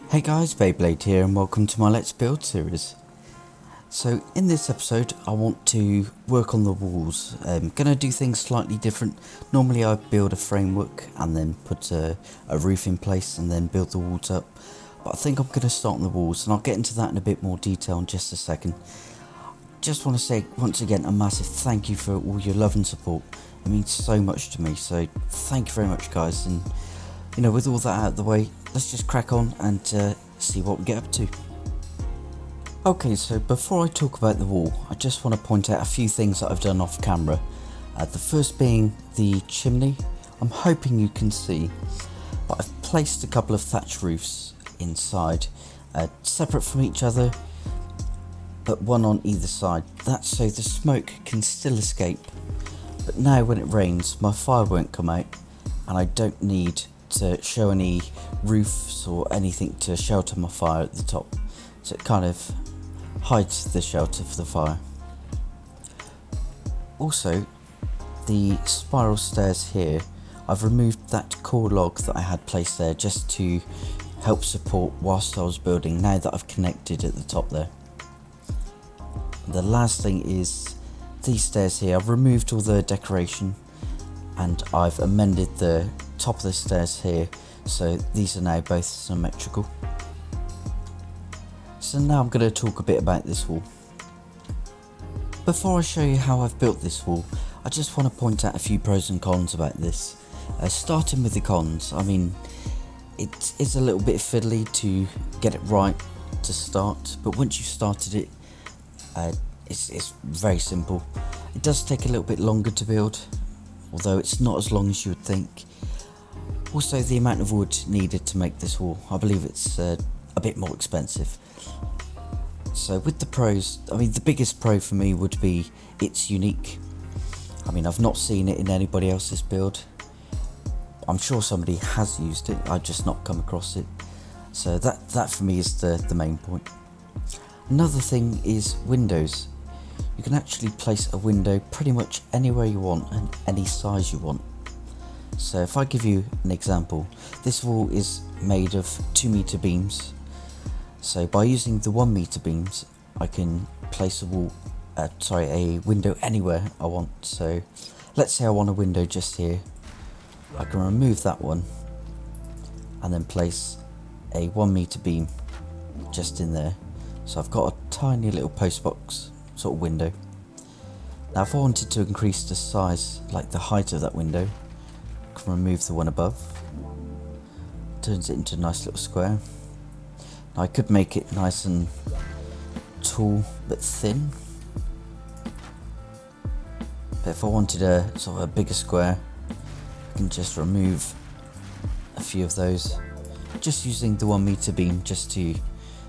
Hey guys, Beyblade here and welcome to my Let's Build series. So in this episode I want to work on the walls. I'm going to do things slightly different. Normally I build a framework and then put a roof in place and then build the walls up. But I think I'm going to start on the walls and I'll get into that in a bit more detail in just a second. Just want to say once again a massive thank you for all your love and support. It means so much to me, so thank you very much guys. And you know, with all that out of the way, let's just crack on and see what we get up to. Okay, so before I talk about the wall, I just want to point out a few things that I've done off camera. The first being the chimney. I'm hoping you can see, but I've placed a couple of thatch roofs inside, separate from each other, but one on either side. That's so the smoke can still escape, but now when it rains, my fire won't come out, and I don't need to show any roofs or anything to shelter my fire at the top, so it kind of hides the shelter for the fire. Also, the spiral stairs here, I've removed that core log that I had placed there just to help support whilst I was building, now that I've connected at the top there. The last thing is these stairs here. I've removed all the decoration and I've amended the top of the stairs here, so these are now both symmetrical. So now I'm going to talk a bit about this wall. Before I show you how I've built this wall, I just want to point out a few pros and cons about this. Starting with the cons, I mean, it is a little bit fiddly to get it right to start, but once you've started it, it's very simple. It does take a little bit longer to build, although it's not as long as you would think. Also, the amount of wood needed to make this wall, I believe it's a bit more expensive. So with the pros, I mean the biggest pro for me would be it's unique. I mean, I've not seen it in anybody else's build. I'm sure somebody has used it, I've just not come across it. So that for me is the main point. Another thing is windows. You can actually place a window pretty much anywhere you want and any size you want. So if I give you an example, this wall is made of 2-meter beams. So by using the 1-meter beams, I can place a window anywhere I want. So let's say I want a window just here. I can remove that one and then place a 1-meter beam just in there. So I've got a tiny little post box sort of window. Now if I wanted to increase the size, like the height of that window, I can remove the one above. Turns it into a nice little square. Now I could make it nice and tall but thin. But if I wanted a sort of a bigger square, I can just remove a few of those, just using the 1-meter beam just to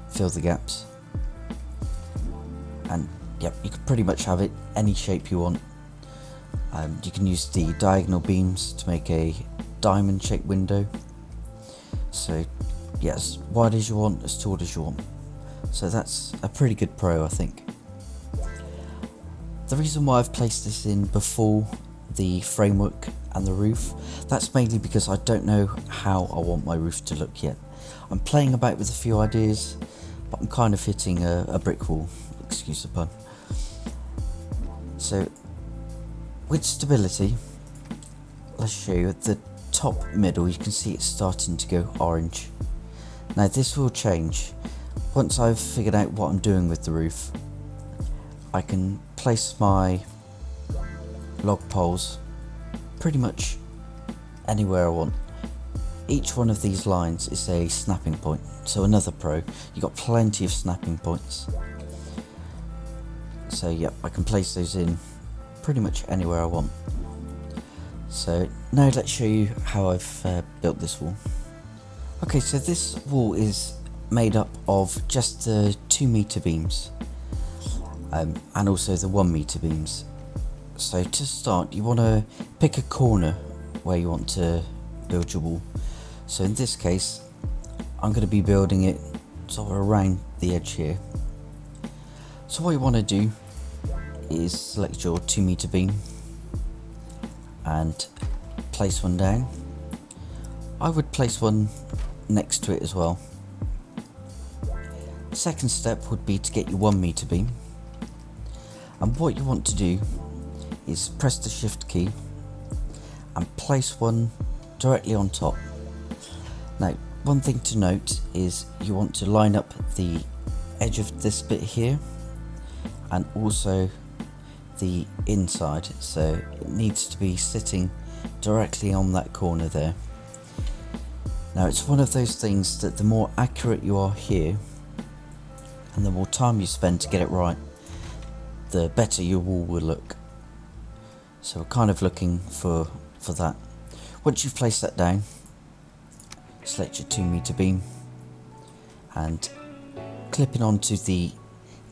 fill the gaps. And yep, you can pretty much have it any shape you want. You can use the diagonal beams to make a diamond shaped window. So yeah, as wide as you want, as tall as you want. So that's a pretty good pro, I think. The reason why I've placed this in before the framework and the roof, that's mainly because I don't know how I want my roof to look yet. I'm playing about with a few ideas, but I'm kind of hitting a brick wall, excuse the pun. So with stability, let's show you at the top middle, you can see it's starting to go orange. Now this will change. Once I've figured out what I'm doing with the roof, I can place my log poles pretty much anywhere I want. Each one of these lines is a snapping point, so another pro. You've got plenty of snapping points. So yep, I can place those in pretty much anywhere I want. So now let's show you how I've built this wall. Okay, so this wall is made up of just the 2-meter beams and also the 1-meter beams. So to start, you want to pick a corner where you want to build your wall. So in this case, I'm going to be building it sort of around the edge here. So what you want to do is select your 2-meter beam and place one down. I would place one next to it as well, Second step would be to get your 1 meter beam, and what you want to do is press the shift key and place one directly on top. Now, one thing to note is you want to line up the edge of this bit here and also the inside, so it needs to be sitting directly on that corner there. Now, it's one of those things that the more accurate you are here and the more time you spend to get it right, the better your wall will look. So we're kind of looking for that. Once you've placed that down, select your 2 meter beam and clip it onto the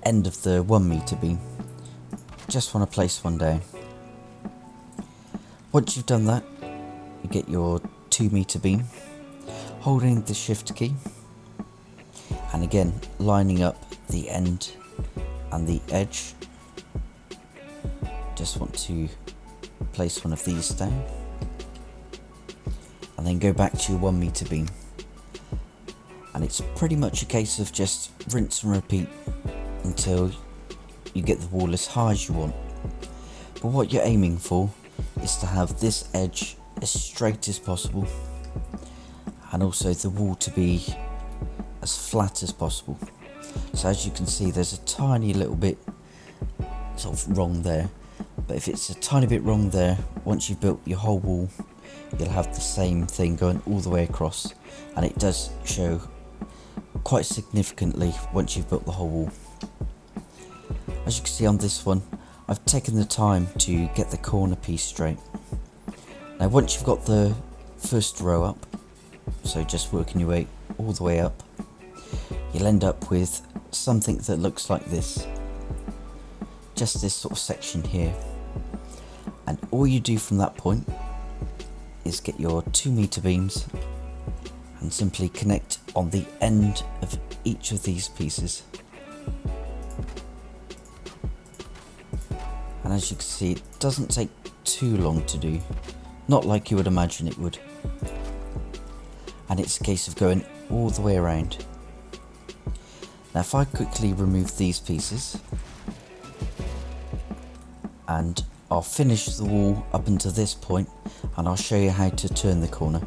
end of the 1 meter beam. Just want to place one down. Once you've done that, you get your 2 meter beam, holding the shift key, and again lining up the end and the edge. Just want to place one of these down and then go back to your 1 meter beam, and it's pretty much a case of just rinse and repeat until you get the wall as high as you want. But what you're aiming for is to have this edge as straight as possible and also the wall to be as flat as possible. So as you can see, there's a tiny little bit sort of wrong there, but if it's a tiny bit wrong there, once you've built your whole wall, you'll have the same thing going all the way across, and it does show quite significantly once you've built the whole wall. As you can see on this one, I've taken the time to get the corner piece straight. Now once you've got the first row up, so just working your way all the way up, you'll end up with something that looks like this. Just this sort of section here. And all you do from that point is get your 2 meter beams and simply connect on the end of each of these pieces. And as you can see, it doesn't take too long to do, not like you would imagine it would. And it's a case of going all the way around. Now if I quickly remove these pieces, and I'll finish the wall up until this point, and I'll show you how to turn the corner.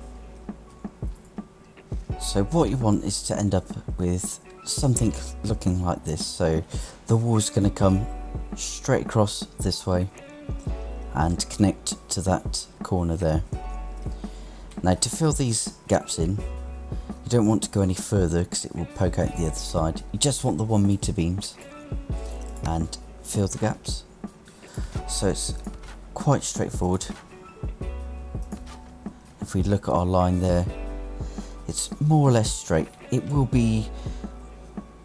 So what you want is to end up with something looking like this. So the wall is going to come straight across this way and connect to that corner there. Now to fill these gaps in, you don't want to go any further because it will poke out the other side. You just want the 1 meter beams and fill the gaps. So it's quite straightforward. If we look at our line there, it's more or less straight. It will be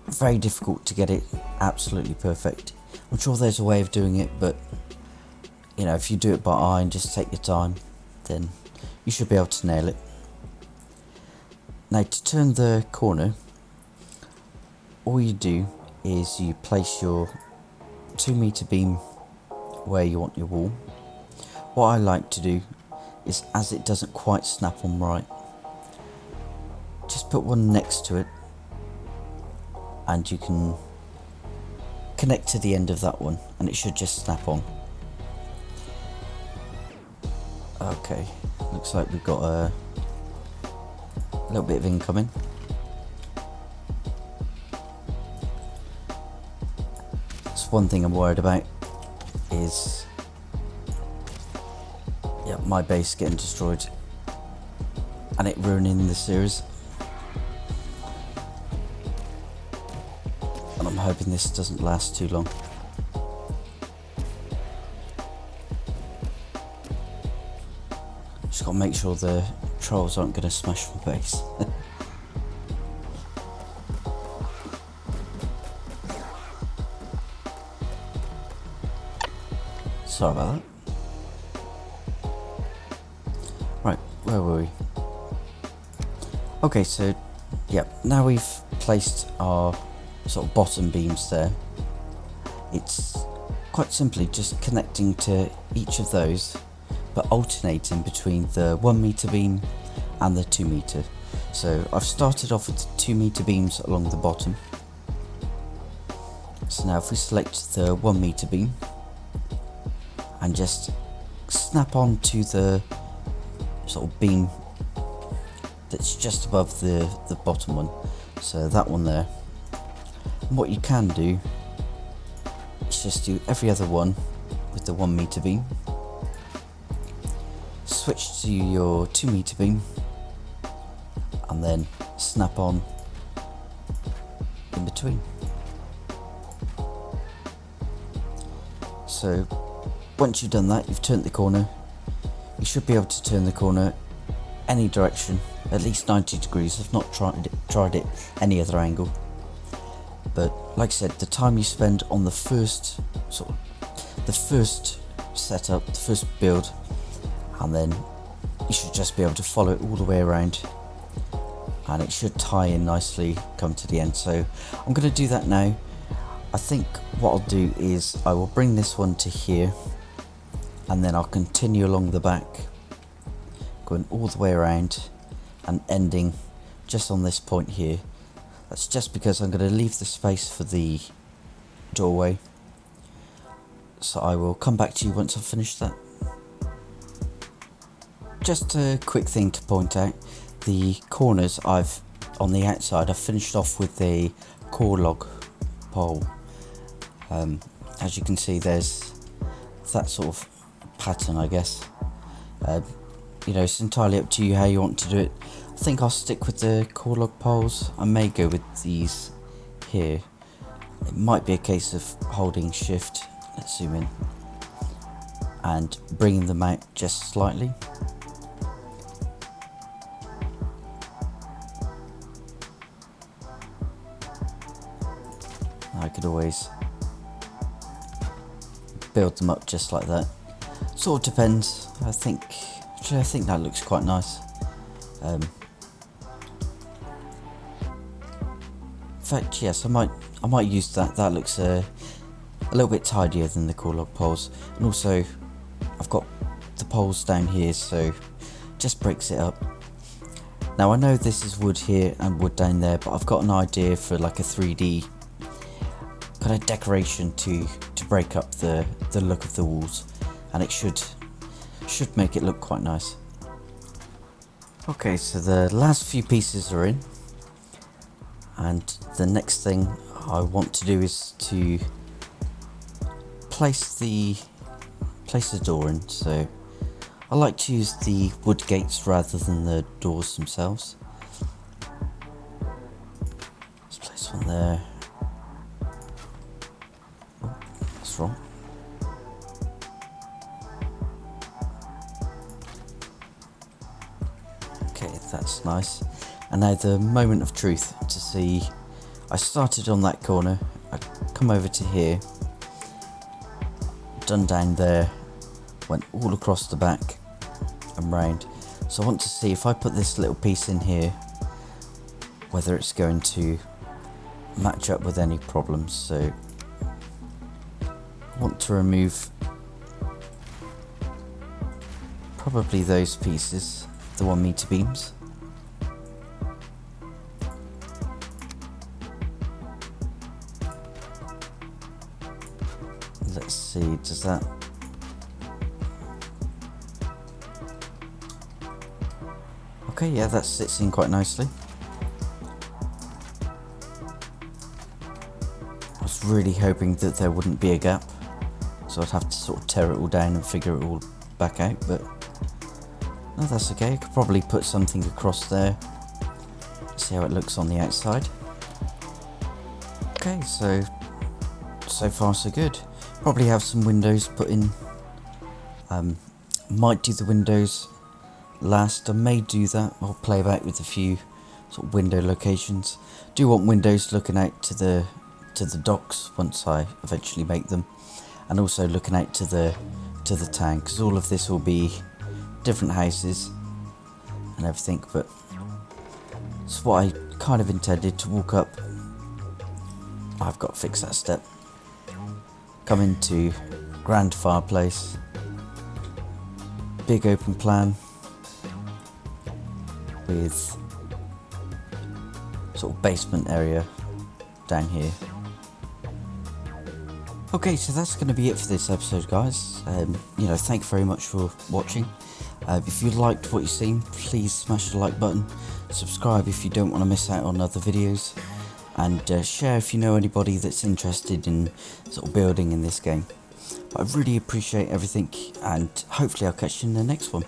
very difficult to get it absolutely perfect. I'm sure there's a way of doing it, but you know, if you do it by eye and just take your time, then you should be able to nail it. Now to turn the corner, all you do is you place your 2 meter beam where you want your wall. What I like to do is, as it doesn't quite snap on right, just put one next to it and you can connect to the end of that one and it should just snap on. Okay, looks like we've got a little bit of incoming. That's one thing I'm worried about, is my base getting destroyed and it ruining the series. And I'm hoping this doesn't last too long. Just gotta make sure the trolls aren't gonna smash my base. Sorry about that. Right, where were we? Okay, so now we've placed our sort of bottom beams there. It's quite simply just connecting to each of those, but alternating between the 1 meter beam and the 2 meter. So I've started off with 2 meter beams along the bottom, So now if we select the 1 meter beam and just snap on to the sort of beam that's just above the bottom one, so that one there. And what you can do is just do every other one with the 1 meter beam, switch to your 2 meter beam, and then snap on in between. So once you've done that, you've turned the corner. You should be able to turn the corner any direction, at least 90 degrees. I've not tried it any other angle, but like I said, the time you spend on the first setup, the first build, and then you should just be able to follow it all the way around, and it should tie in nicely come to the end. So I'm going to do that now. I think what I'll do is I will bring this one to here, and then I'll continue along the back, going all the way around and ending just on this point here. That's just because I'm going to leave the space for the doorway. So I will come back to you once I've finished that. Just a quick thing to point out, the corners on the outside I've finished off with a core log pole. As you can see, there's that sort of pattern, I guess. It's entirely up to you how you want to do it. I think I'll stick with the core log poles. I may go with these here. It might be a case of holding shift, let's zoom in, and bringing them out just slightly. I could always build them up just like that. Sort of depends. I think that looks quite nice. In fact, yes, I might use that. That looks a little bit tidier than the core log poles, and also I've got the poles down here, so just breaks it up. Now I know this is wood here and wood down there, but I've got an idea for like a 3D kind of decoration to break up the look of the walls, and it should make it look quite nice. Okay, so the last few pieces are in, and the next thing I want to do is to place the door in. So I like to use the wood gates rather than the doors themselves. Let's place one there. Oh, that's wrong. Okay, that's nice. And now the moment of truth to see. I started on that corner, I come over to here, done down there, went all across the back and round. So I want to see if I put this little piece in here, whether it's going to match up with any problems. So I want to remove probably those pieces, the 1 meter beams. Let's see, does that... Okay, yeah, that sits in quite nicely. I was really hoping that there wouldn't be a gap, so I'd have to sort of tear it all down and figure it all back out, but no, that's okay. I could probably put something across there, see how it looks on the outside. Okay, so far so good. Probably have some windows put in. Might do the windows last. I may do that. I'll play about with a few sort of window locations. Do want windows looking out to the docks once I eventually make them, and also looking out to the town, because all of this will be different houses and everything. But it's what I kind of intended to walk up. I've got to fix that step. Come into grand fireplace, big open plan with sort of basement area down here. Okay, so that's going to be it for this episode, guys. Thank you very much for watching. If you liked what you've seen, please smash the like button, subscribe if you don't want to miss out on other videos, and share if you know anybody that's interested in sort of building in this game. But I really appreciate everything, and hopefully I'll catch you in the next one.